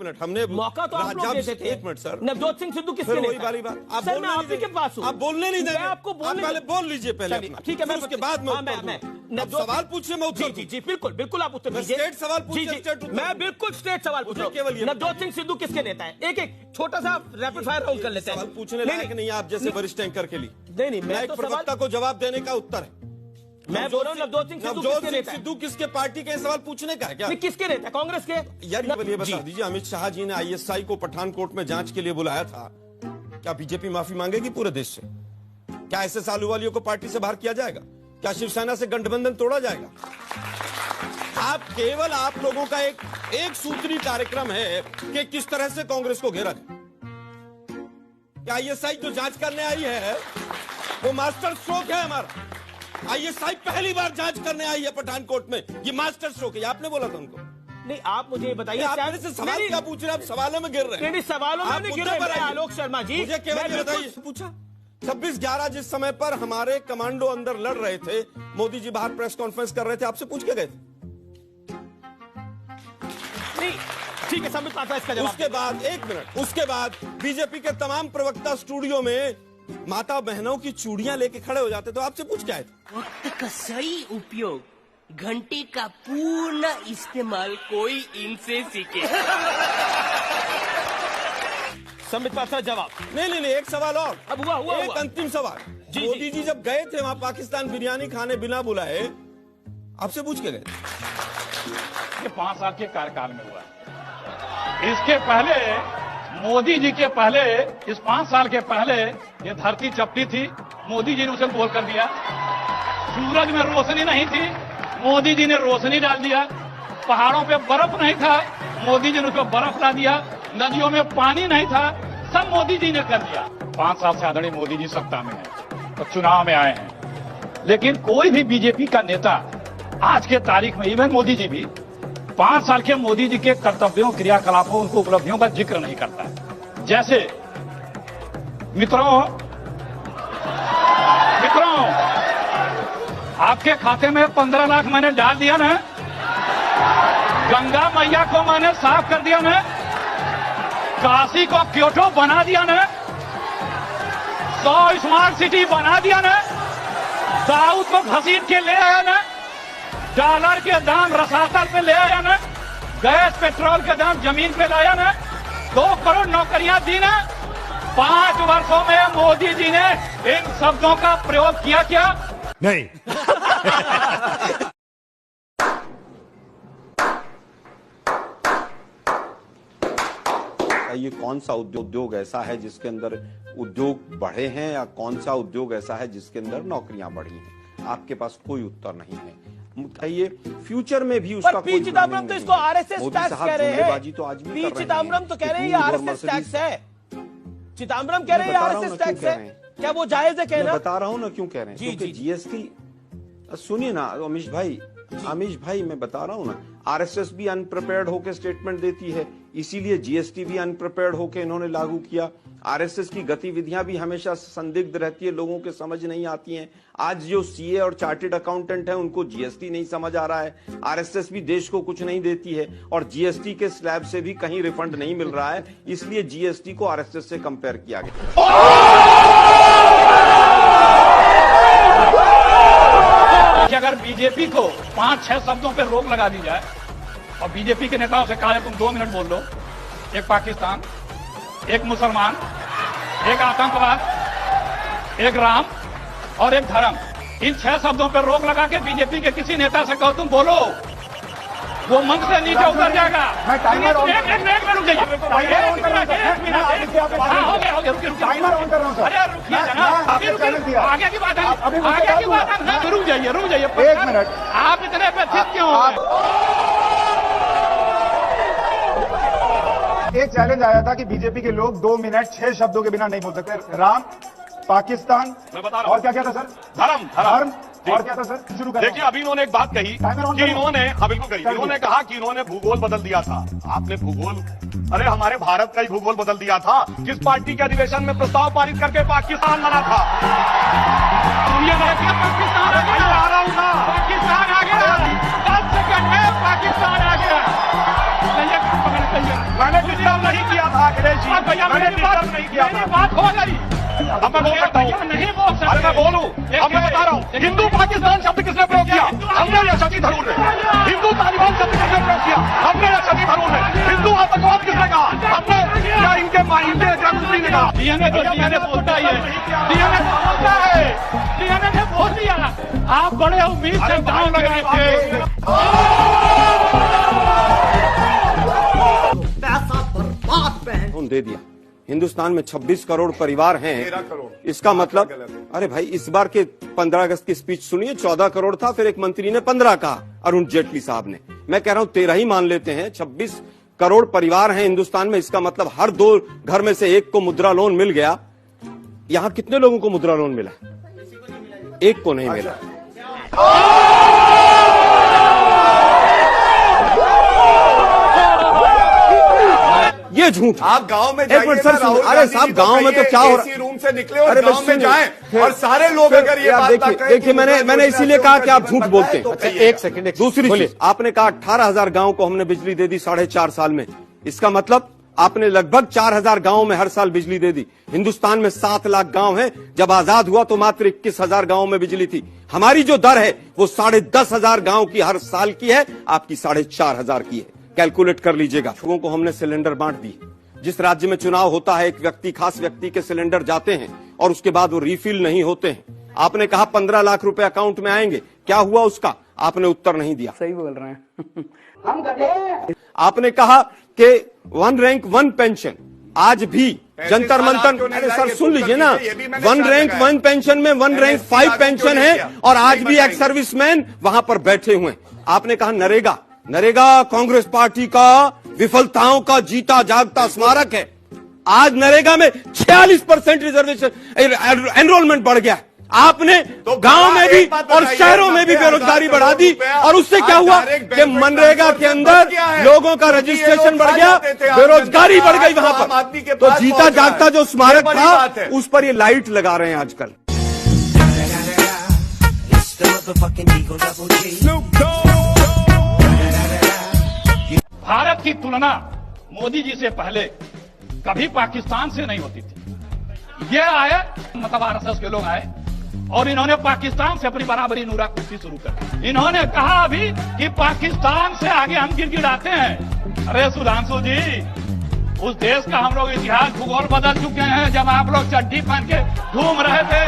Minute, हमने मौका तो आप लोग देते थे। एक मिनट सर, नवजोत सिंह सिद्धू किसके फिर वही नेता? बारी बात। आप सर बोलने मैं नहीं आप ही के देंगे। पास हूं। आप बोलने नहीं देंगे। मैं आपको बोलने, आप पहले बोल लीजिए पहले अपना। ठीक है, मैं उसके बाद में सवाल पूछिए, मैं उत्तर जी बिल्कुल बिल्कुल आप उत्तर दीजिए। स्टेट सवाल पूछिए, मैं बिल्कुल स्टेट सवाल पूछ रहा हूं। केवल ये नवजोत सिंह सिद्धू किसके नेता है? एक एक छोटा सा रैपिड फायर राउंड कर लेते हैं। सवाल पूछने लायक नहीं आप जैसे वरिष्ठ एंकर के लिए। नहीं मैं तो प्रवक्ता को जवाब देने का उत्तर है। मैं बोल रहा हूँ नवजोत सिंह सिद्धू किसके पार्टी के सवाल पूछने का है क्या? किसके नेता? कांग्रेस के? यार ये बता दीजिए, अमित शाह जी ने ISI को पठानकोट में जांच के लिए बुलाया था, क्या बीजेपी माफी मांगेगी पूरे देश से? क्या ऐसे सालूवालियों को पार्टी से बाहर किया जाएगा? क्या शिवसेना से गठबंधन तोड़ा जाएगा? आप लोगों का एक सूत्री कार्यक्रम है कि किस तरह से कांग्रेस को घेरा जाए। क्या ISI जो जांच करने आई है वो मास्टर स्ट्रोक है हमारा? ISI पहली बार जांच करने आई है पठानकोट में, ये मास्टर स्ट्रोक है। आपने बोला था उनको? नहीं आप मुझे बताइए, आप मेरे से सवाल क्या पूछ रहे हैं? आप सवालों में गिर रहे हैं। नहीं सवालों में नहीं गिर रहे हैं आलोक शर्मा जी। मुझे केवल ये बताइए, पूछा 26/11 जिस समय पर हमारे कमांडो अंदर लड़ रहे थे, मोदी जी बाहर प्रेस कॉन्फ्रेंस कर रहे थे, आपसे पूछ के गए थे? नहीं ठीक है, संबित पात्रा इसका जवाब। उसके बाद एक मिनट, उसके बाद बीजेपी के तमाम प्रवक्ता स्टूडियो में माता बहनों की चूड़ियां लेके खड़े हो जाते, तो आपसे पूछ के आए थे? वक्त का सही उपयोग, घंटे का पूर्ण इस्तेमाल कोई इनसे सीखे। संबित पात्रा जवाब। नहीं, एक सवाल और। अब हुआ एक अंतिम सवाल। मोदी जी जब गए थे वहां पाकिस्तान बिरयानी खाने बिना बुलाए, आपसे पूछ के गए? ये 5 साल के कार्यकाल में हुआ। इसके पहले मोदी जी के पहले, इस 5 साल के पहले ये धरती चपटी थी, मोदी जी ने उसे गोल कर दिया। सूरज में रोशनी नहीं थी, मोदी जी ने रोशनी डाल दिया। पहाड़ों पे बर्फ नहीं था, मोदी जी ने उसको बर्फ ला दिया। नदियों में पानी नहीं था, सब मोदी जी ने कर दिया। 5 साल से आदरणीय मोदी जी सत्ता में है और चुनाव में आए हैं, लेकिन कोई भी बीजेपी का नेता आज के तारीख में, इवन मोदी जी भी 5 साल के मोदी जी के कर्तव्यों, क्रियाकलापों, उनको उपलब्धियों का जिक्र नहीं करता है। जैसे मित्रों आपके खाते में 15 लाख मैंने डाल दिया ना, गंगा मैया को मैंने साफ कर दिया ना, काशी को क्योटो बना दिया ना, 100 स्मार्ट सिटी बना दिया ना, साउथ को घसीट के ले आया ना, डॉलर के दाम रसातल पे ले आया ना, गैस पेट्रोल के दाम जमीन पे लाया ना, 2 करोड़ नौकरियां दी ना। 5 वर्षों में मोदी जी ने इन शब्दों का प्रयोग किया क्या? नहीं। ये कौन सा उद्योग ऐसा है जिसके अंदर उद्योग बढ़े हैं, या कौन सा उद्योग ऐसा है जिसके अंदर नौकरियां बढ़ी हैं? आपके पास कोई उत्तर नहीं है। ये फ्यूचर में भी उसका कोई चिदम्बरम तो इसको RSS टैक्स कह रहे हैं। तो आज पी चिदम्बरम तो कह रहे हैं ये RSS टैक्स है। चिदम्बरम कह रहे हैं RSS टैक्स है, क्या वो जायज है कहना? बता रहा हूं ना क्यों कह रहे हैं, क्योंकि GST, सुनिए ना अमीश भाई मैं बता रहा हूं ना, RSS भी अनप्रिपेयर्ड होकर स्टेटमेंट देती है, इसीलिए GST भी अनप्रिपेयर्ड होकर इन्होंने लागू किया। RSS की गतिविधियां भी हमेशा संदिग्ध रहती है, लोगों के समझ नहीं आती हैं। आज जो CA और चार्टेड अकाउंटेंट हैं उनको GST नहीं समझ आ रहा है। RSS भी देश को कुछ नहीं देती है और GST के स्लैब से भी कहीं रिफंड नहीं मिल रहा है, इसलिए GST को RSS से कंपेयर किया गया। कि अगर बीजेपी को 5-6 शब्दों पे रोक लगा दी जाए और बीजेपी के नेताओं से कहा तुम 2 मिनट बोल लो, एक पाकिस्तान, एक मुसलमान, एक आतंकवाद, एक राम और एक धर्म, इन 6 शब्दों पर रोक लगा के बीजेपी के किसी नेता से कहो तुम बोलो, वो मंच से नीचे उतर जाएगा। टाइमर ऑन एक मिनट रुक जाइए। अरे रुकिए जनाब, आगे की बात है, रुक जाइए। 1 मिनट। आप इतने व्यथित क्यों हो गए? एक चैलेंज आया था कि बीजेपी के लोग 2 मिनट 6 शब्दों के बिना नहीं बोल सकते। राम, पाकिस्तान, मैं बता रहा हूं। और क्या था सर? धर्म और क्या था सर? शुरू करें। देखिए अभी इन्होंने एक बात कही कि इन्होंने, हाँ बिल्कुल कही, इन्होंने कहा कि इन्होंने भूगोल बदल दिया था। आपने भूगोल, अरे हमारे भारत का ही भूगोल बदल दिया था। किस पार्टी के अधिवेशन में प्रस्ताव पारित करके पाकिस्तान बना था? पाकिस्तान आ रहा हूँ ना, पाकिस्तान आ गया, 10 सेकंड में पाकिस्तान आ गया। मैंने अखिलेश जी, भैया मैंने मेरी बात डिस्टर्ब नहीं किया। मेरी बात हो गई। अब मैं बोल सकता हूँ, नहीं बोल सकते। अरे मैं बोलूं, अब मैं बता रहा हूँ, हिंदू पाकिस्तान शब्द किसने प्रयोग किया? हमने या शशि थरूर ने? हिंदू तालिबान शब्द किसने प्रयोग किया? हमने या शशि थरूर ने? हिंदू आतंकवाद किसने कहा? हमने या इनके गृहमंत्री ने कहा? डीएनए बोलता ही है, डीएनए बोलता है, डीएनए ने बोल दिया। आप बड़े उम्मीद से दांव लगाए थे। दे दिया। हिंदुस्तान में 26 करोड़ परिवार हैं। 13 करोड़। इसका मतलब, अरे भाई इस बार के 15 अगस्त की स्पीच सुनिए, 14 करोड़ था, फिर एक मंत्री ने 15 कहा, अरुण जेटली साहब ने। मैं कह रहा हूं 13 ही मान लेते हैं। 26 करोड़ परिवार हैं हिंदुस्तान में, इसका मतलब हर 2 घर में से एक को मुद्रा लोन मिल गया। यहां कितने लोगों को मुद्रा लोन मिला? एक को नहीं मिला। ये झूठ। आप गांव में एक मिनट सर, अरे साहब गांव में तो क्या हो रहा है? रूम से निकले और गांव में जाएं और सारे लोग अगर ये बात ना कहें, देखिए मैंने इसीलिए कहा कि आप झूठ बोलते हैं। अच्छा, एक सेकंड, दूसरी चीज, आपने कहा 18,000 गांव को हमने बिजली दे दी 4.5 साल में। इसका मतलब आपने लगभग 4,000 गांव में हर साल बिजली दे दी। हिंदुस्तान में 7 लाख गांव हैं। जब आजाद हुआ तो मात्र 21,000 गांव में बिजली थी। हमारी जो दर है वो 10,500 गांव की हर साल की है, आपकी 4,500 की है। कैलकुलेट कर लीजिएगा। लोगों को हमने सिलेंडर बांट दी। जिस राज्य में चुनाव होता है, एक व्यक्ति, खास व्यक्ति के सिलेंडर जाते हैं और उसके बाद वो रिफिल नहीं होते हैं। आपने कहा 15 लाख रुपए अकाउंट में आएंगे, क्या हुआ उसका? आपने उत्तर नहीं दिया। सही बोल रहे हैं। आपने कहा कि 1 रैंक 1 पेंशन, आज भी जंतर मंतर, अरे सर सुन लीजिए ना, 1 रैंक 1 पेंशन में 1 रैंक 5 पेंशन है और आज भी एक्स सर्विसमैन वहां पर बैठे हुए हैं। आपने कहा नरेगा, नरेगा कांग्रेस पार्टी का विफलताओं का जीता जागता स्मारक है। आज नरेगा में 46% रिजर्वेशन एनरोलमेंट बढ़ गया। आपने तो गांव में भी और शहरों में भी बेरोजगारी बढ़ा दी और उससे क्या हुआ कि मनरेगा के अंदर लोगों का रजिस्ट्रेशन बढ़ गया, बेरोजगारी बढ़ गई वहां पर। तो जीता जागता जो स्मारक था उस पर ये लाइट लगा रहे हैं आजकल। भारत की तुलना मोदी जी से पहले कभी पाकिस्तान से नहीं होती थी। ये आए, मतलब आरएसएस के लोग आए और इन्होंने पाकिस्तान से अपनी बराबरी नूरा कुर्सी शुरू कर दी। इन्होंने कहा अभी कि पाकिस्तान से आगे हम गिड़गिड़ाते हैं। अरे सुधांशु जी, उस देश का हम लोग इतिहास भूगोल बदल चुके हैं जब आप लोग चड्डी पहन के घूम रहे थे।